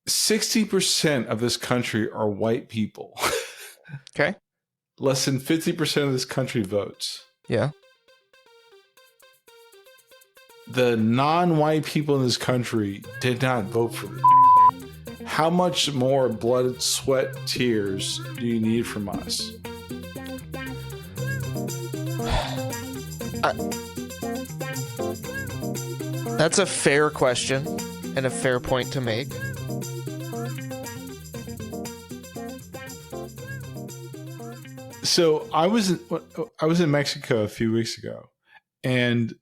60% of this country are white people. Okay. Less than 50% of this country votes. Yeah. The non-white people in this country did not vote for this. How much more blood, sweat, tears do you need from us? That's a fair question and a fair point to make. So I was in Mexico a few weeks ago, and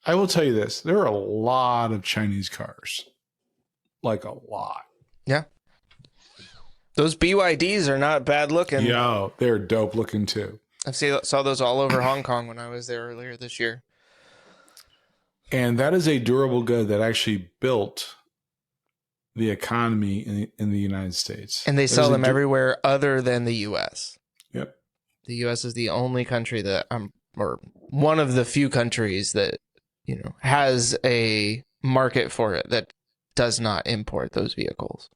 I will tell you this: there are a lot of Chinese cars, like a lot. Yeah. Those BYDs are not bad looking. Yo, they're dope looking too. I saw those all over Hong Kong when I was there earlier this year. And that is a durable good that actually built the economy in the United States. And they sell them everywhere other than the U.S. Yep. The U.S. is the only country that or one of the few countries that, has a market for it that does not import those vehicles.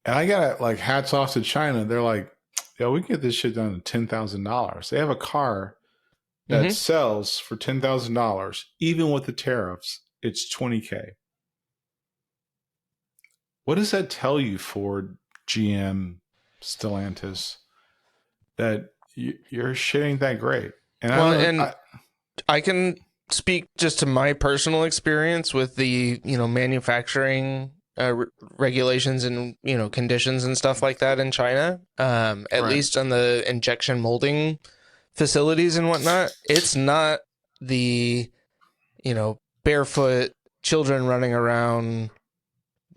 And I got hats off to China. They're like, yeah, we can get this shit done at $10,000. They have a car that sells for $10,000, even with the tariffs. It's $20,000. What does that tell you, Ford, GM, Stellantis, that your shit ain't that great? And I can speak just to my personal experience with the manufacturing regulations and conditions and stuff like that in China. At least on the injection molding facilities and whatnot, it's not the barefoot children running around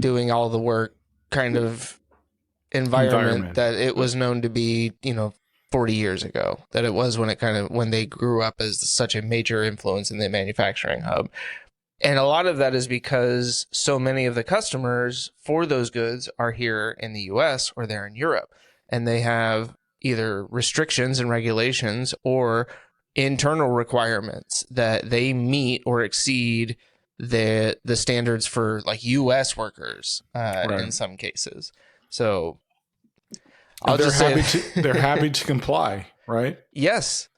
doing all the work kind of environment that it was known to be 40 years ago, that it was when they grew up as such a major influence in the manufacturing hub. And a lot of that is because so many of the customers for those goods are here in the US or they're in Europe, and they have either restrictions and regulations or internal requirements that they meet or exceed the standards for US workers in some cases. So they're happy to comply, right? Yes.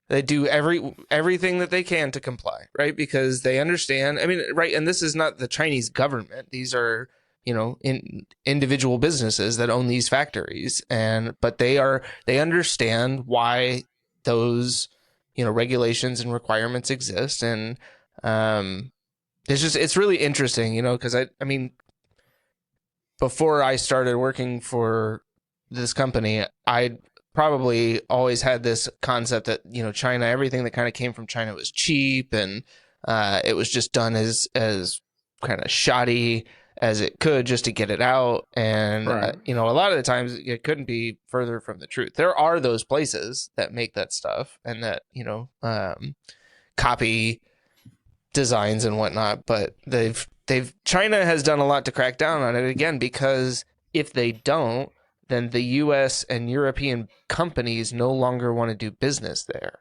They do everything that they can to comply, right? Because they understand. I mean, right. And this is not the Chinese government. These are, individual businesses that own these factories. But they understand why those, regulations and requirements exist. And it's really interesting, because I mean, before I started working for this company, I probably always had this concept that China, everything that kind of came from China was cheap, and it was just done as kind of shoddy as it could just to get it out. And a lot of the times it couldn't be further from the truth. There are those places that make that stuff and that copy designs and whatnot, but China has done a lot to crack down on it, again, because if they don't, then the US and European companies no longer want to do business there.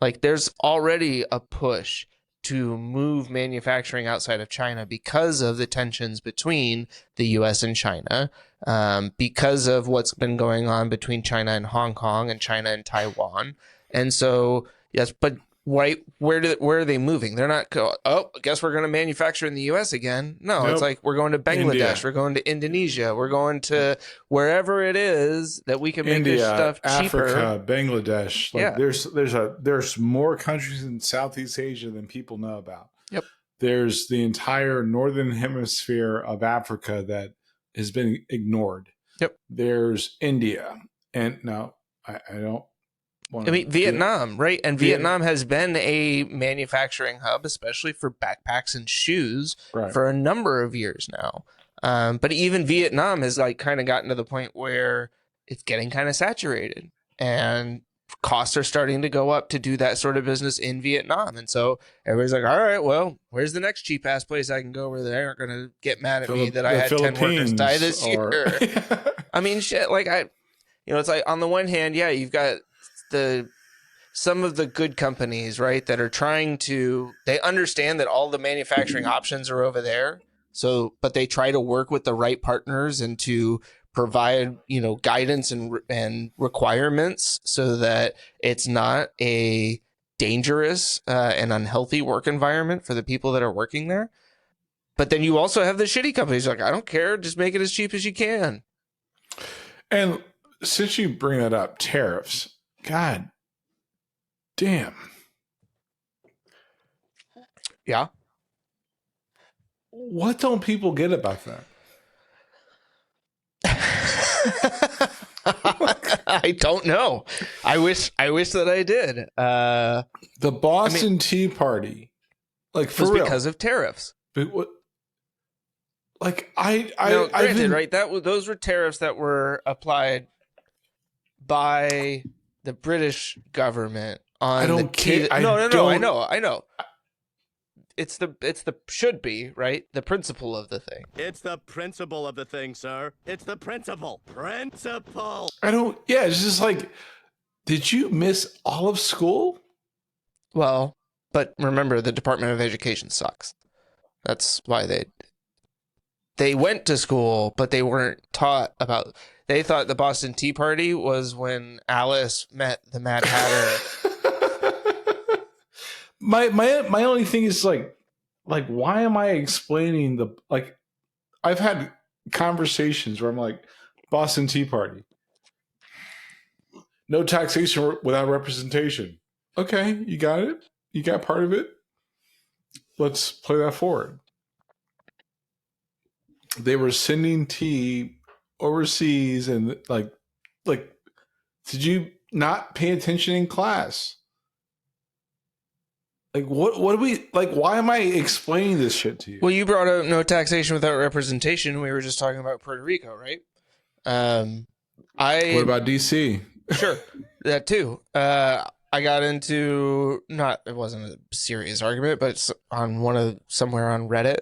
Like, there's already a push to move manufacturing outside of China because of the tensions between the US and China, because of what's been going on between China and Hong Kong and China and Taiwan. And so, yes, but where are they moving? They're not I guess we're going to manufacture in the US again. No, nope. It's like, we're going to Bangladesh, India. We're going to Indonesia, we're going to wherever it is that we can make this stuff cheaper. Africa, Bangladesh. There's more countries in Southeast Asia than people know about. Yep. There's the entire northern hemisphere of Africa that has been ignored. Yep. There's India, and no, I don't. Vietnam, right? And Vietnam has been a manufacturing hub, especially for backpacks and shoes, for a number of years now. But even Vietnam has kind of gotten to the point where it's getting kind of saturated, and costs are starting to go up to do that sort of business in Vietnam. And so everybody's like, all right, well, where's the next cheap ass place I can go where they aren't going to get mad at me that I had 10 workers die this year? I mean, shit, it's like, on the one hand, yeah, you've got some of the good companies, right, that are trying to, they understand that all the manufacturing options are over there. So, but they try to work with the right partners and to provide, guidance and requirements so that it's not a dangerous and unhealthy work environment for the people that are working there. But then you also have the shitty companies like, I don't care, just make it as cheap as you can. And since you bring that up, tariffs, God damn. Yeah. What don't people get about that? I don't know. I wish that I did. The Boston Tea Party, like, for was real, because of tariffs. But what? Like, granted, right? Those were tariffs that were applied by the British government on I don't care. No, I know. It's the should be, right? The principle of the thing. It's the principle of the thing, sir. It's the principle. Principle. It's just like, did you miss all of school? Well, but remember, the Department of Education sucks. That's why they went to school, but they weren't taught about. They thought the Boston Tea Party was when Alice met the Mad Hatter. My only thing is like why am I explaining I've had conversations where I'm like, Boston Tea Party, no taxation without representation. Okay, you got it. You got part of it. Let's play that forward. They were sending tea overseas, and like, did you not pay attention in class? Like, what do we, like, why am I explaining this shit to you? Well, you brought up no taxation without representation. We were just talking about Puerto Rico, right? What about DC? Sure, that too. I got into, it wasn't a serious argument, but on somewhere on Reddit,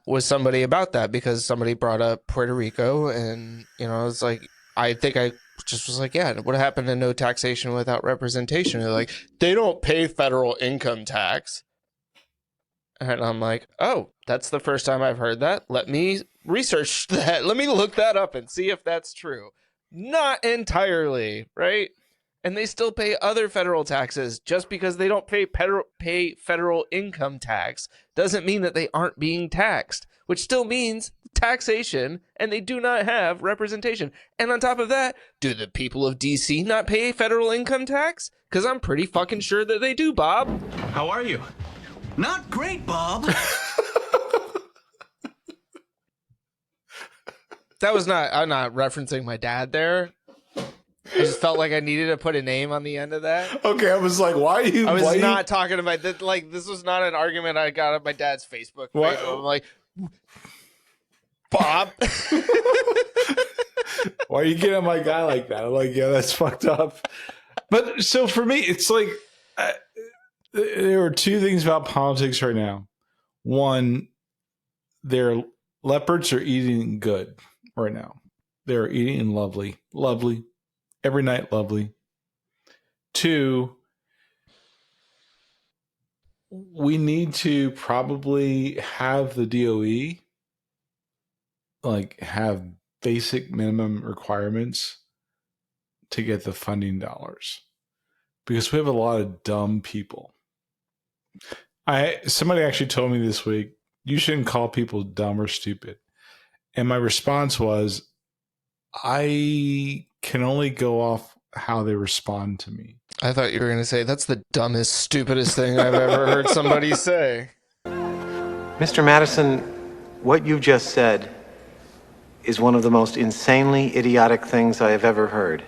was somebody about that, because somebody brought up Puerto Rico, and it's like, I think I just was like, yeah, what happened to no taxation without representation? They're like, they don't pay federal income tax. And I'm like, oh, that's the first time I've heard that. Let me research that. Let me look that up and see if that's true. Not entirely, right? And they still pay other federal taxes. Just because they don't pay federal income tax doesn't mean that they aren't being taxed, which still means taxation, and they do not have representation. And on top of that, do the people of DC not pay federal income tax? Because I'm pretty fucking sure that they do, Bob. How are you? Not great, Bob. I'm not referencing my dad there. I just felt like I needed to put a name on the end of that. Okay, I was like, why are you... I was not talking about that. Like, this was not an argument I got on my dad's Facebook. Why? I'm like, Bob. Why are you getting on my guy like that? I'm like, yeah, that's fucked up. But so for me, it's like, there are two things about politics right now. One, their leopards are eating good right now. They're eating lovely. Every night, lovely. Two, we need to probably have the DOE have basic minimum requirements to get the funding dollars, because we have a lot of dumb people. Somebody actually told me this week, you shouldn't call people dumb or stupid. And my response was, I can only go off how they respond to me. I thought you were going to say, that's the dumbest, stupidest thing I've ever heard somebody say. Mr. Madison, what you just said is one of the most insanely idiotic things I have ever heard.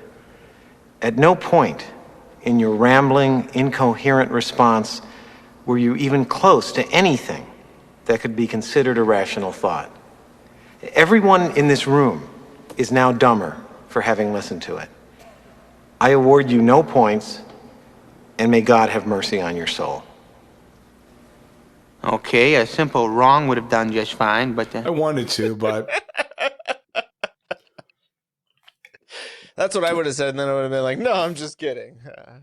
At no point in your rambling, incoherent response were you even close to anything that could be considered a rational thought. Everyone in this room is now dumber for having listened to it. I award you no points, and may God have mercy on your soul. Okay, a simple wrong would have done just fine, but... I wanted to, but... That's what I would have said, and then I would have been like, no, I'm just kidding.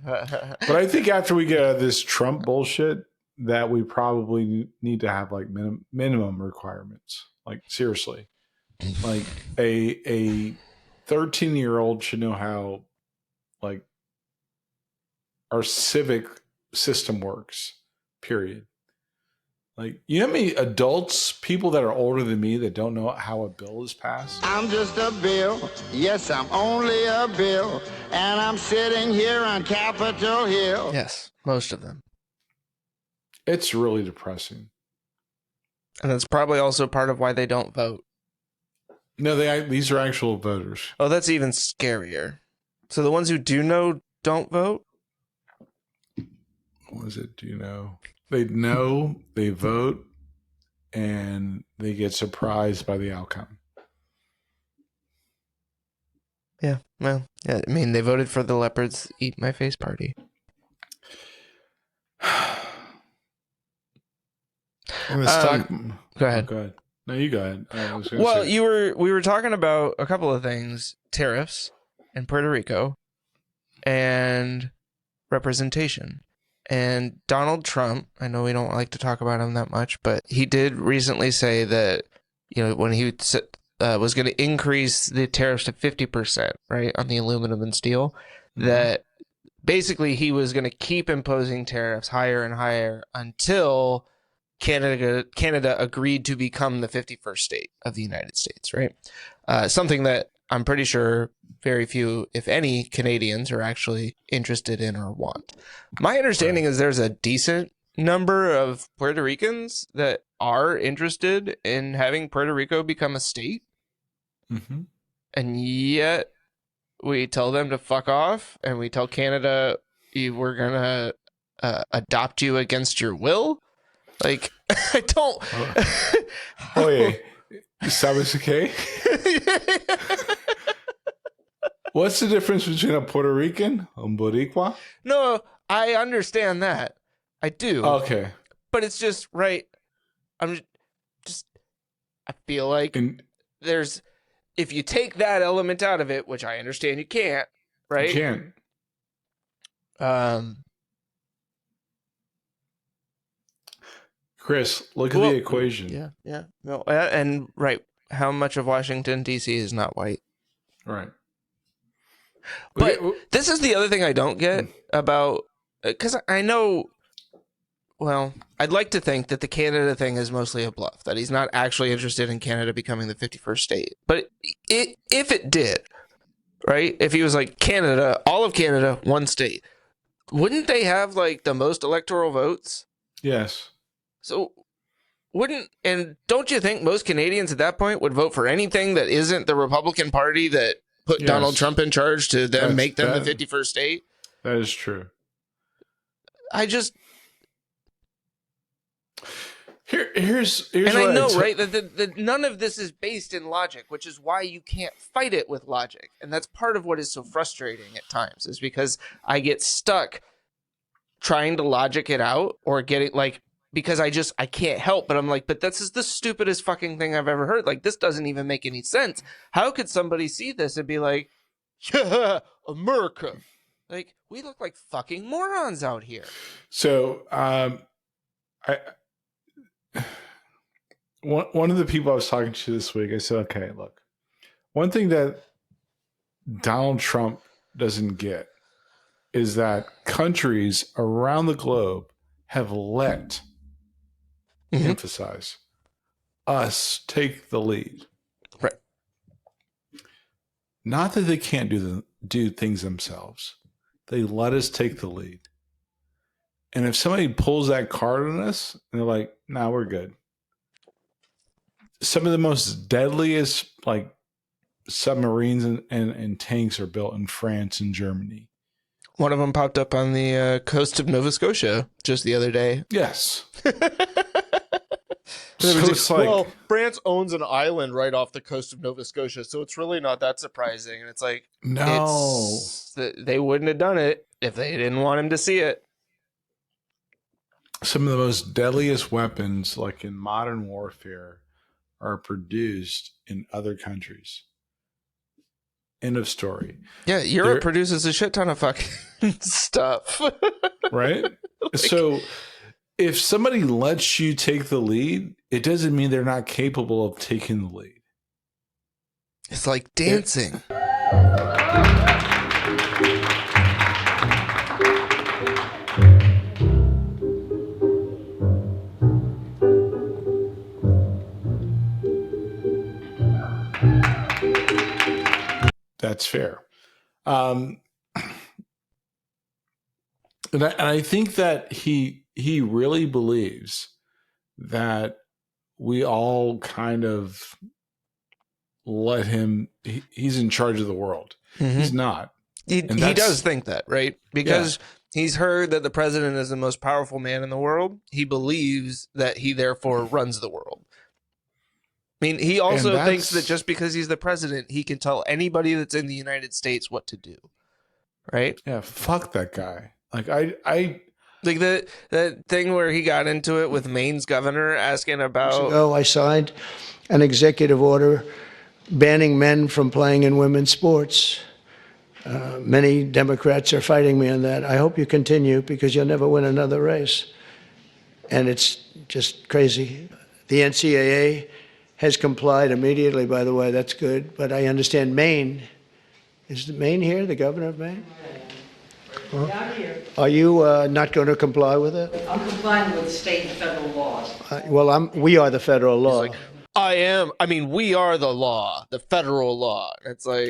But I think after we get out of this Trump bullshit, that we probably need to have like minimum requirements. Like seriously, like a 13-year-old should know how like our civic system works. Period. Like, you know how many adults, people that are older than me, that don't know how a bill is passed? I'm just a bill. Yes, I'm only a bill. And I'm sitting here on Capitol Hill. Yes, most of them. It's really depressing. And that's probably also part of why they don't vote. No, these are actual voters. Oh, that's even scarier. So the ones who do know don't vote? What is it? Do you know? They know, they vote, and they get surprised by the outcome. Yeah, well, yeah. I mean, they voted for the Leopards Eat My Face party. Go ahead. Go ahead. Go ahead. No, you go ahead. Well, we were talking about a couple of things: tariffs in Puerto Rico and representation. And Donald Trump, I know we don't like to talk about him that much, but he did recently say that, you know, when he was going to increase the tariffs to 50%, right, on the aluminum and steel, that basically he was going to keep imposing tariffs higher and higher until Canada agreed to become the 51st state of the United States, right? Something that I'm pretty sure very few, if any, Canadians are actually interested in or want. My understanding is there's a decent number of Puerto Ricans that are interested in having Puerto Rico become a state. Mm-hmm. And yet we tell them to fuck off, and we tell Canada we're going to adopt you against your will. Like, I don't... Oye, ¿sabes qué? What's the difference between a Puerto Rican and Boricua? No, I understand that. I do. Okay. But it's just, right, I feel like there's, if you take that element out of it, which I understand you can't, right? You can't. Chris, look at the equation. Yeah. No, and right, how much of Washington, D.C. is not white? Right. But this is the other thing I don't get about, because I know, well, I'd like to think that the Canada thing is mostly a bluff, that he's not actually interested in Canada becoming the 51st state. But if it did, right, if he was like Canada, all of Canada, one state, wouldn't they have like the most electoral votes? Yes. So and don't you think most Canadians at that point would vote for anything that isn't the Republican Party that put Donald Trump in charge to then make them the 51st state? That is true. Here's and I know, right, that none of this is based in logic, which is why you can't fight it with logic. And that's part of what is so frustrating at times, is because I get stuck trying to logic it out or getting like, because I can't help, but I'm like, but this is the stupidest fucking thing I've ever heard. Like, this doesn't even make any sense. How could somebody see this and be like, yeah, America? Like, we look like fucking morons out here. So, one of the people I was talking to this week, I said, okay, look, one thing that Donald Trump doesn't get is that countries around the globe have let emphasize us take the lead. Right. Not that they can't do things themselves. They let us take the lead. And if somebody pulls that card on us, and they're like, nah, we're good. Some of the most deadliest like submarines and tanks are built in France and Germany. One of them popped up on the coast of Nova Scotia just the other day. Yes. So it's like, well, France owns an island right off the coast of Nova Scotia, so it's really not that surprising. And it's like, no, they wouldn't have done it if they didn't want him to see it. Some of the most deadliest weapons, like in modern warfare, are produced in other countries. End of story. Yeah, Europe produces a shit ton of fucking stuff. Right? Like, so if somebody lets you take the lead, it doesn't mean they're not capable of taking the lead. It's like dancing. That's fair. And I think that he really believes that we all kind of let him. He's in charge of the world. He's not. He does think that, right? Because he's heard that the president is the most powerful man in the world. He believes that he therefore runs the world. I mean, he also thinks that just because he's the president, he can tell anybody that's in the United States what to do. Right? Yeah, fuck that guy. Like I like that thing where he got into it with Maine's governor asking about. I signed an executive order banning men from playing in women's sports. Many Democrats are fighting me on that. I hope you continue because you'll never win another race. And it's just crazy. The NCAA has complied immediately, by the way. That's good. But I understand Maine. Is Maine here, the governor of Maine? Down here. Are you not going to comply with it? I'm complying with state and federal laws. We are the federal law. Like, we are the law, the federal law. It's like...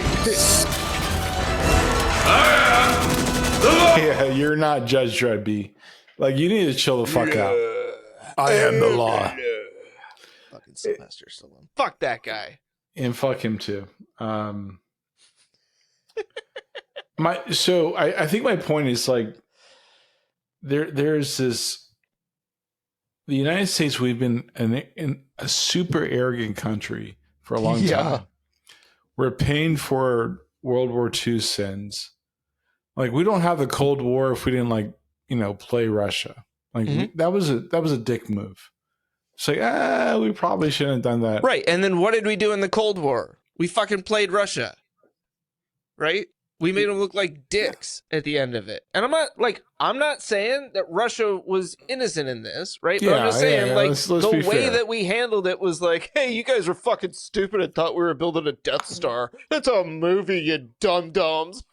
Yeah, you're not Judge Dredd B. Like, you need to chill the fuck out. I am the law. Fucking Sylvester Stallone. Fuck that guy. And fuck him too. I think my point is like there's this. The United States, we've been in a super arrogant country for a long time. We're paying for World War II sins. Like, we don't have the Cold War if we didn't play Russia. Like that was a dick move. It's like, we probably shouldn't have done that. Right. And then what did we do in the Cold War? We fucking played Russia. Right? We made them look like dicks at the end of it. And I'm not saying that Russia was innocent in this, right? But I'm just saying, let's the way that we handled it was like, hey, you guys were fucking stupid and thought we were building a Death Star. It's a movie, you dum-dums.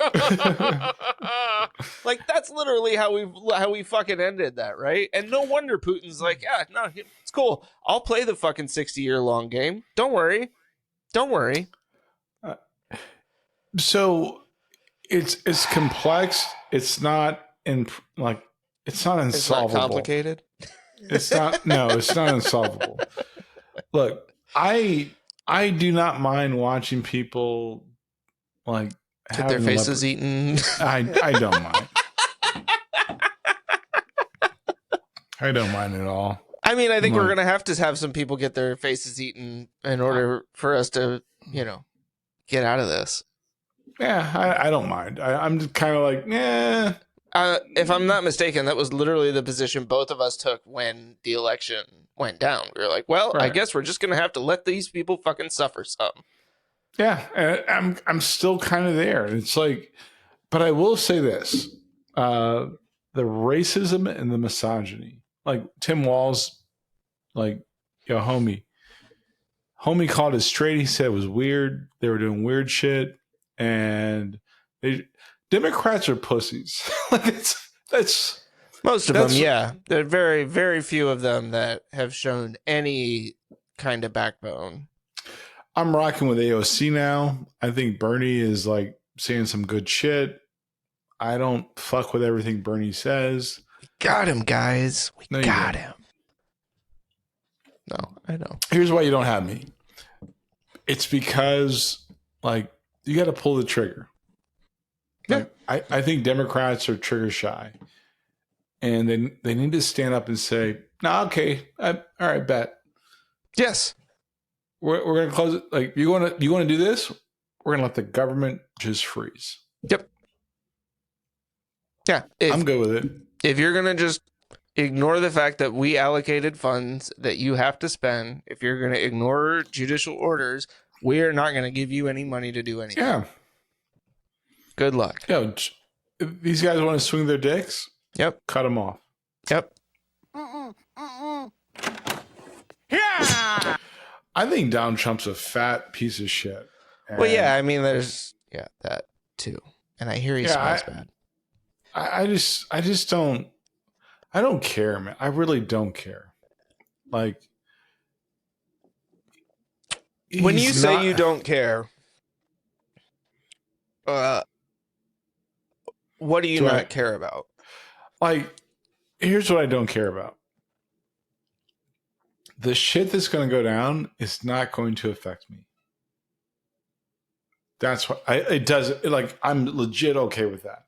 Like, that's literally how we fucking ended that, right? And no wonder Putin's like, yeah, no, it's cool. I'll play the fucking 60-year-long game. Don't worry. So... It's complex. It's not unsolvable. It's not complicated. It's not. No, it's not unsolvable. Look, I do not mind watching people get their faces eaten. I don't mind. I don't mind at all. I mean, I think we're gonna have some people get their faces eaten in order for us to, get out of this. Yeah, I don't mind. I'm just kind of like, yeah. If I'm not mistaken, that was literally the position both of us took when the election went down. We were like, well, right. I guess we're just going to have to let these people fucking suffer some. Yeah, I'm still kind of there. It's like, but I will say this. The racism and the misogyny. Like, Tim Walz, homie called it straight. He said it was weird. They were doing weird shit. And Democrats are pussies. That's most of them. Yeah, there are very, very few of them that have shown any kind of backbone. I'm rocking with AOC now. I think Bernie is saying some good shit. I don't fuck with everything Bernie says. We got him, guys. We got him. No, I know. Here's why you don't have me. It's because you got to pull the trigger. Yeah. I think Democrats are trigger shy. And then they need to stand up and say, okay, all right, bet. Yes. We're going to close it. You want to do this? We're going to let the government just freeze. Yep. Yeah. I'm good with it. If you're going to just ignore the fact that we allocated funds that you have to spend, if you're going to ignore judicial orders, we're not going to give you any money to do anything. Yeah. Good luck. If these guys want to swing their dicks, yep. Cut them off. Yep. I think Donald Trump's a fat piece of shit. Well, yeah, I mean, there's that too, and I hear he smells bad. I just don't. I don't care, man. I really don't care. Like, when you say you don't care, what do you not care about? Like, here's what I don't care about. The shit that's going to go down is not going to affect me. That's what it does. Like, I'm legit okay with that.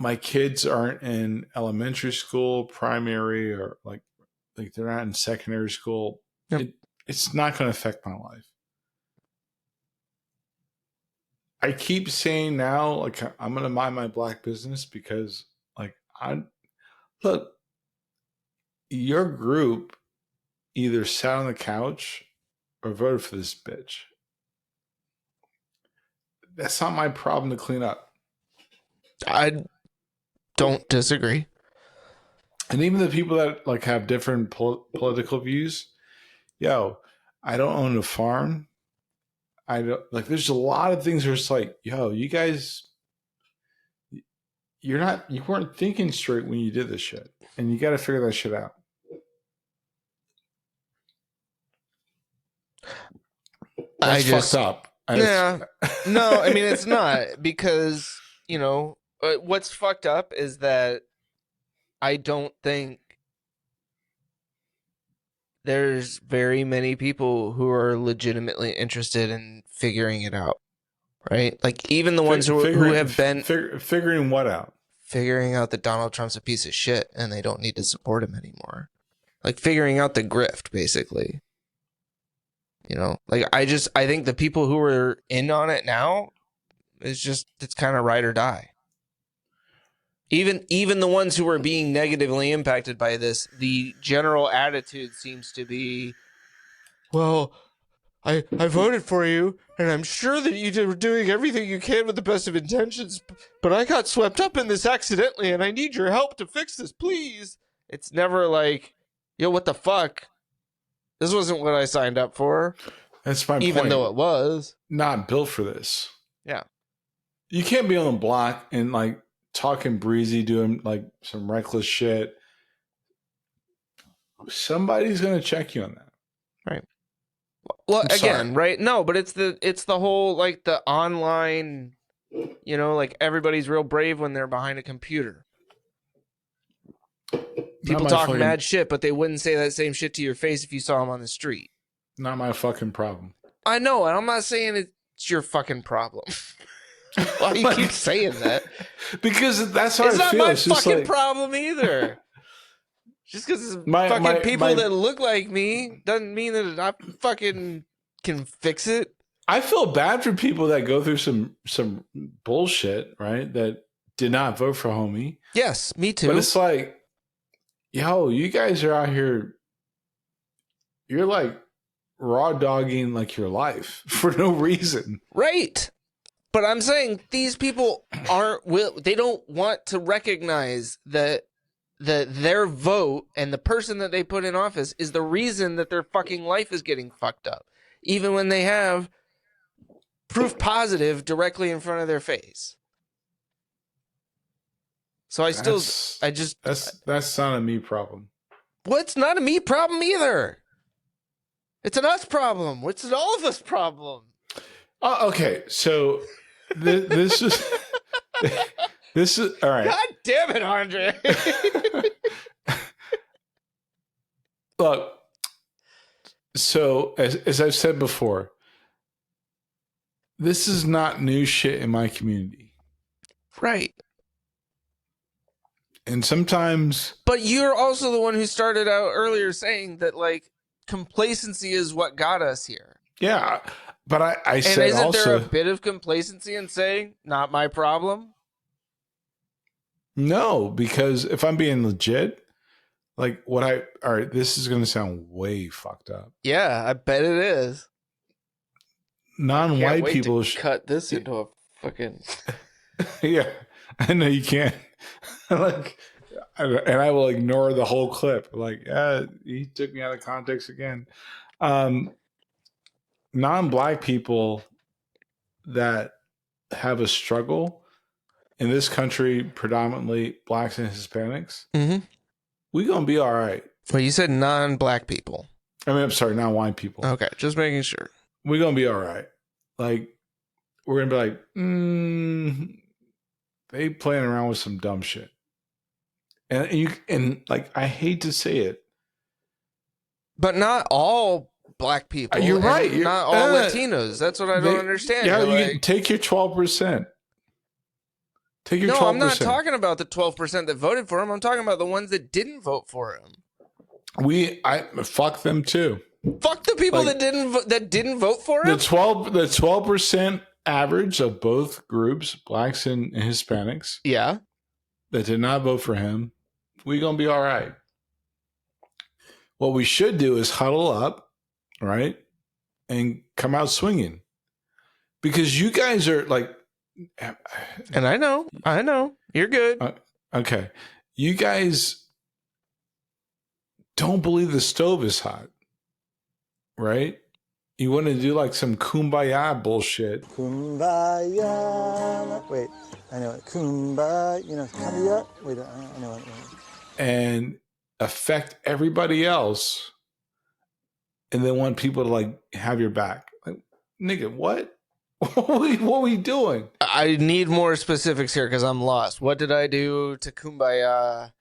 My kids aren't in elementary school, primary, or like they're not in secondary school. Yep. It's not going to affect my life. I keep saying now, like, I'm going to mind my black business because, like, look, your group either sat on the couch or voted for this bitch. That's not my problem to clean up. I don't disagree. And even the people that like have different political views, I don't own a farm. I don't like. There's a lot of things where it's like, you guys, you weren't thinking straight when you did this shit, and you got to figure that shit out. That's fucked up. No, I mean, it's not, because, what's fucked up is that I don't think there's very many people who are legitimately interested in figuring it out, right? Like, even the ones who have been figuring what out? Figuring out that Donald Trump's a piece of shit and they don't need to support him anymore. Like, figuring out the grift, basically. Like, I think the people who are in on it now, it's kind of ride or die. Even the ones who are being negatively impacted by this, the general attitude seems to be, well, I voted for you, and I'm sure that you were doing everything you can with the best of intentions, but I got swept up in this accidentally, and I need your help to fix this, please. It's never like, what the fuck? This wasn't what I signed up for. That's my point. Even though it was. Not built for this. Yeah. You can't be on the block and like talking breezy, doing like some reckless shit. Somebody's going to check you on that. Right. Well, again, right? No, but it's the whole, like, the online, like, everybody's real brave when they're behind a computer. People talk mad shit, but they wouldn't say that same shit to your face if you saw them on the street. Not my fucking problem. I know, and I'm not saying it's your fucking problem. Why do you keep saying that? Because that's how it's I feel. It's not my fucking problem either. Just because it's people that look like me doesn't mean that I fucking can fix it. I feel bad for people that go through some bullshit, right? That did not vote for homie. Yes, me too. But it's like, you guys are out here. You're like raw dogging like your life for no reason. Right. But I'm saying these people they don't want to recognize that their vote and the person that they put in office is the reason that their fucking life is getting fucked up. Even when they have proof positive directly in front of their face. So that's not a me problem. Well, it's not a me problem either. It's an us problem. It's an all of us problem. Okay, so this is all right. God damn it, Andre. Look, so as I've said before, this is not new shit in my community. Right. And sometimes... But you're also the one who started out earlier saying that, like, complacency is what got us here. Yeah, but I said also... And isn't there a bit of complacency in saying, not my problem? No, because if I'm being legit, like all right, this is going to sound way fucked up. Yeah, I bet it is. Non-white people... cut this into a fucking... Yeah, I know you can't. Like, and I will ignore the whole clip. Like, he took me out of context again. Non-black people that have a struggle in this country, predominantly blacks and Hispanics, we gonna be all right. Well, you said non-black people. I mean, I'm sorry, non-white people. Okay, just making sure. We're gonna be all right. Like, we're gonna be like, they playing around with some dumb shit. And like, I hate to say it, but not all black people. You're right. Not all Latinos. That's what I don't understand. Yeah, you can take your 12%. Take your 12%. No, I'm not talking about the 12% that voted for him. I'm talking about the ones that didn't vote for him. I fuck them too. Fuck the people that didn't vote for him. The 12% average of both groups, blacks and Hispanics, yeah, that did not vote for him, we gonna be all right. What we should do is huddle up, right, and come out swinging, because you guys are like, and I know, you're good. Okay, you guys don't believe the stove is hot, right? You want to do like some kumbaya bullshit. Kumbaya. Wait, I know it. Kumbaya. You know, kumbaya. Wait, I know it. And affect everybody else, and then want people to like have your back. Like, nigga, what? What are we doing? I need more specifics here because I'm lost. What did I do to kumbaya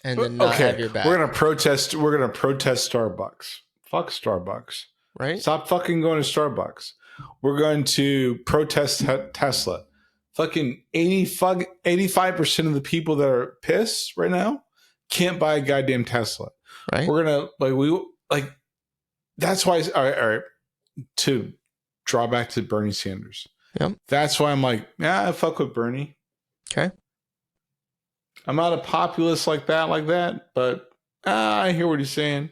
and then not have your back? We're gonna protest Starbucks. Fuck Starbucks. Right? Stop fucking going to Starbucks. We're going to protest Tesla. Fucking 85% of the people that are pissed right now can't buy a goddamn Tesla. Right? We're gonna that's why. All right. To draw back to Bernie Sanders. Yep. That's why I'm like, I fuck with Bernie. Okay. I'm not a populist like that, but I hear what he's saying.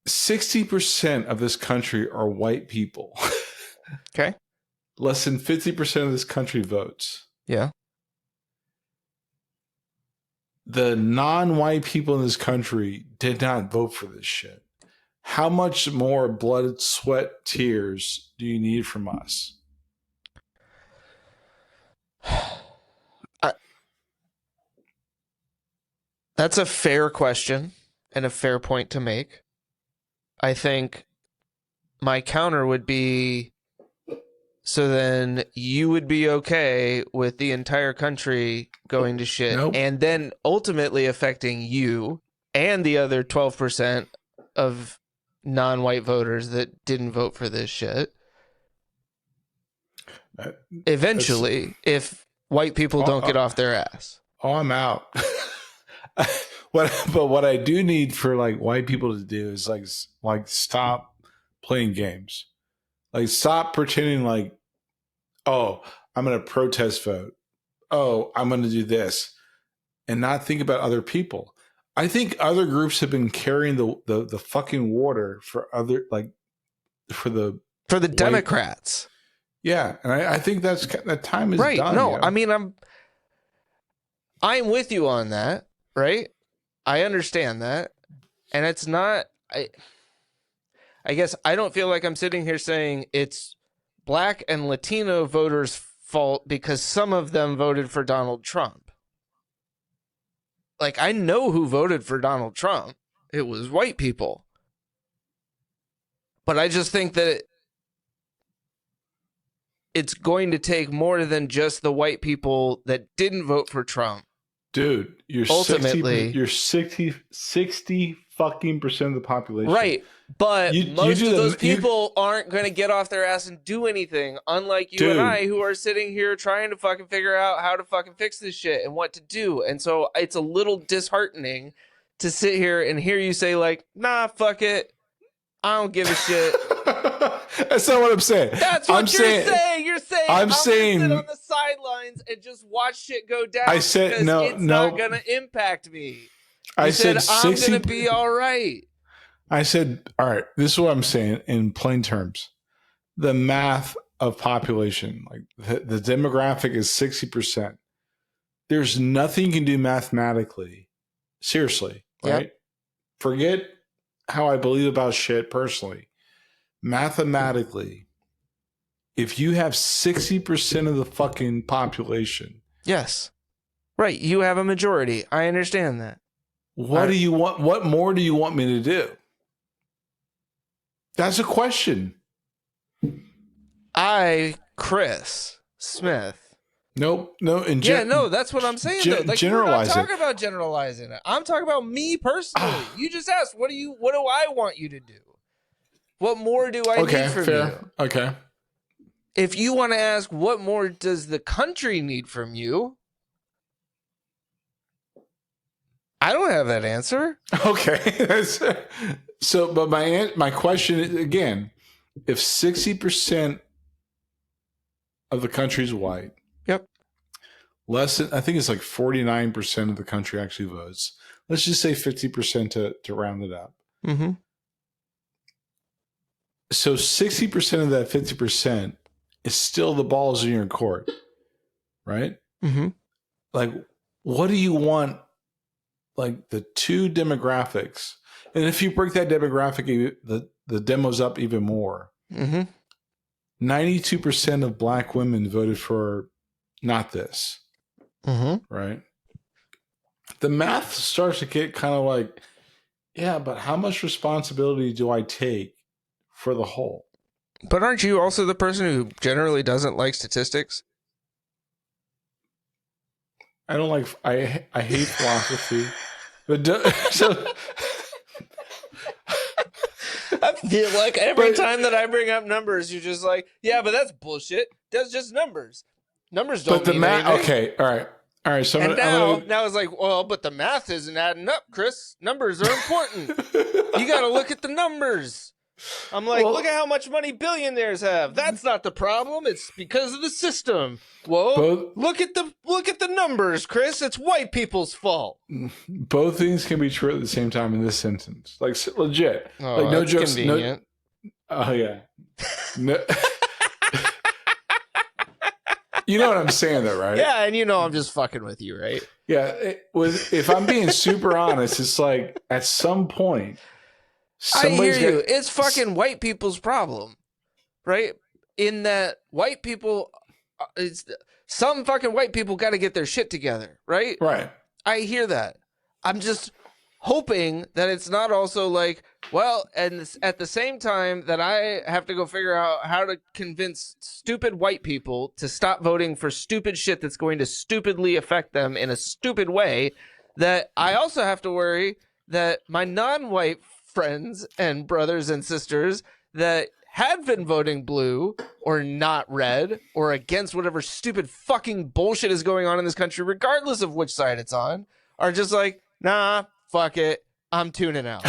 60% of this country are white people. Okay. Less than 50% of this country votes. Yeah. The non-white people in this country did not vote for this shit. How much more blood, sweat, tears do you need from us? That's a fair question and a fair point to make. I think my counter would be, so then you would be okay with the entire country going to shit, Nope. and then ultimately affecting you and the other 12% of non-white voters that didn't vote for this shit. Eventually, if white people don't get off their ass. Oh, I'm out. What I do need for like white people to do is like stop playing games. Like, stop pretending like, oh, I'm going to protest vote. Oh, I'm going to do this, and not think about other people. I think other groups have been carrying the fucking water for other, like, for the Democrats. Yeah, and I think that time is right. done. No, yo. I mean, I'm with you on that, right? I understand that. And it's not, I guess I don't feel like I'm sitting here saying it's black and Latino voters' fault because some of them voted for Donald Trump. Like, I know who voted for Donald Trump. It was white people. But I just think that it's going to take more than just the white people that didn't vote for Trump. Dude, you're ultimately 60 fucking percent of the population. Right. But most of those people aren't going to get off their ass and do anything, unlike you and I, who are sitting here trying to fucking figure out how to fucking fix this shit and what to do. And so it's a little disheartening to sit here and hear you say, like, nah, fuck it, I don't give a shit. That's not what I'm saying. That's what you're saying. You're saying I'm gonna sit on the sidelines and just watch shit go down. I said it's not gonna impact me. I said I'm gonna be all right. I said, all right, this is what I'm saying in plain terms. The math of population, like the demographic is 60%. There's nothing you can do mathematically, seriously, right? forget how I believe about shit personally. Mathematically, if you have 60% of the fucking population, Yes. Right. You have a majority. I understand that. what do you want? What more do you want me to do? That's a question. Chris Smith. Nope. No. That's what I'm saying. Though. Like, generalize we're not talking about generalizing it. I'm talking about me personally. You just asked, what do I want you to do? What more do I need from you? Okay. If you want to ask, what more does the country need from you? I don't have that answer. Okay. So, but my question is, again, if 60% of the country is white, yep, less than, I think it's like 49% of the country actually votes. Let's just say 50% to round it up. Mm-hmm. So 60% of that 50% is still the balls in your court, right? Mm-hmm. Like, what do you want? Like the two demographics, and if you break that demographic, the demos up even more. 92% of black women voted for not this, right? The math starts to get kind of like, yeah, but how much responsibility do I take for the whole? But aren't you also the person who generally doesn't like statistics? I don't like. I hate philosophy, but so. I feel like every time that I bring up numbers, you're just like, yeah, but that's bullshit. That's just numbers. Numbers don't mean anything. Okay, all right. So now it's like, well, but the math isn't adding up, Chris. Numbers are important. You got to look at the numbers. I'm like, look at how much money billionaires have. That's not the problem. It's because of the system. Whoa! Look at the numbers, Chris. It's white people's fault. Both things can be true at the same time in this sentence. Like legit. Oh, like no jokes. Convenient. Oh yeah. No. You know what I'm saying, though, right? Yeah, and you know I'm just fucking with you, right? Yeah. If I'm being super honest, it's like at some point. I hear you. It's fucking white people's problem, right? In that white people, some fucking white people got to get their shit together, right? Right. I hear that. I'm just hoping that it's not also like, well, and at the same time that I have to go figure out how to convince stupid white people to stop voting for stupid shit that's going to stupidly affect them in a stupid way, that I also have to worry that my non-white friends and brothers and sisters that had been voting blue or not red or against whatever stupid fucking bullshit is going on in this country, regardless of which side it's on, are just like, nah, fuck it, I'm tuning out.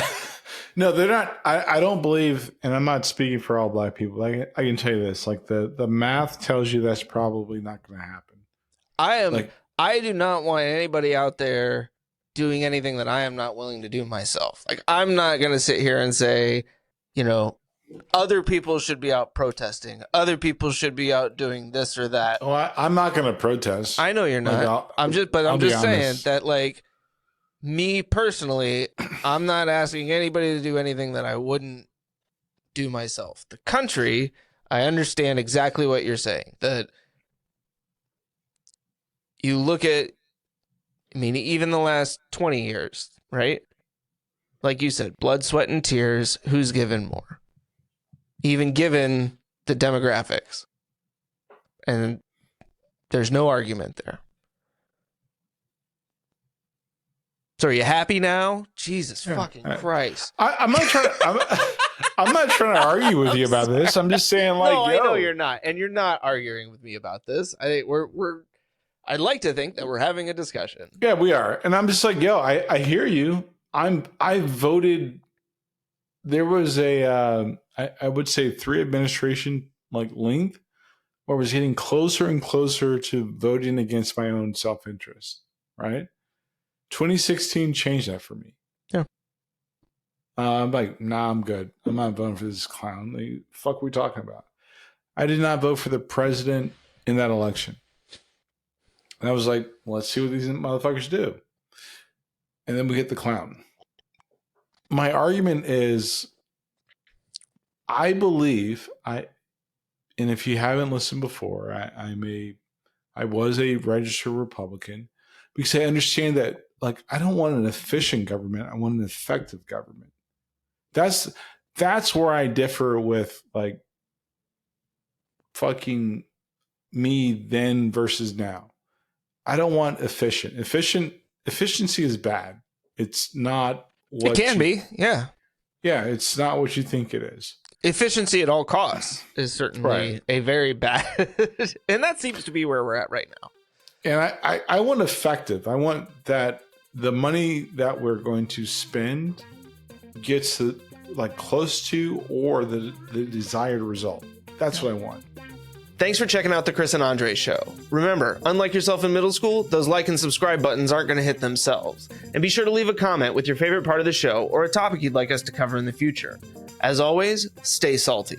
No, they're not. I don't believe, and I'm not speaking for all black people. I can tell you this, like the math tells you that's probably not going to happen. I do not want anybody out there doing anything that I am not willing to do myself. Like, I'm not going to sit here and say, you know, other people should be out protesting. Other people should be out doing this or that. Oh, I'm not going to protest. I know you're not. Like, I'm just saying that, like, me personally, I'm not asking anybody to do anything that I wouldn't do myself. The country, I understand exactly what you're saying. That you look at, I mean, even the last 20 years, right? Like you said, blood, sweat, and tears, who's given more? Even given the demographics. And there's no argument there. So are you happy now? Jesus fucking Christ. I'm not trying to, I'm not trying to argue with you about this. I'm just saying, like, no, I know you're not. And you're not arguing with me about this. I think I'd like to think that we're having a discussion. Yeah, we are. And I'm just like, I hear you. I voted. There was I would say 3 administration like length where I was getting closer and closer to voting against my own self-interest. Right. 2016 changed that for me. Yeah. I'm like, nah, I'm good. I'm not voting for this clown. Like, fuck are we talking about? I did not vote for the president in that election. And I was like, let's see what these motherfuckers do. And then we get the clown. my argument is, I believe and if you haven't listened before, I was a registered Republican because I understand that, like, I don't want an efficient government. I want an effective government. That's where I differ with, like, fucking me then versus now. I don't want efficient. Efficiency is bad. It's not what it can be. Yeah. Yeah, it's not what you think it is. Efficiency at all costs is certainly Right. a very bad, and that seems to be where we're at right now. And I want effective. I want that the money that we're going to spend gets the, like, close to or the desired result. That's what I want. Thanks for checking out the Chris and Andre show. Remember, unlike yourself in middle school, those like and subscribe buttons aren't going to hit themselves. And be sure to leave a comment with your favorite part of the show or a topic you'd like us to cover in the future. As always, stay salty.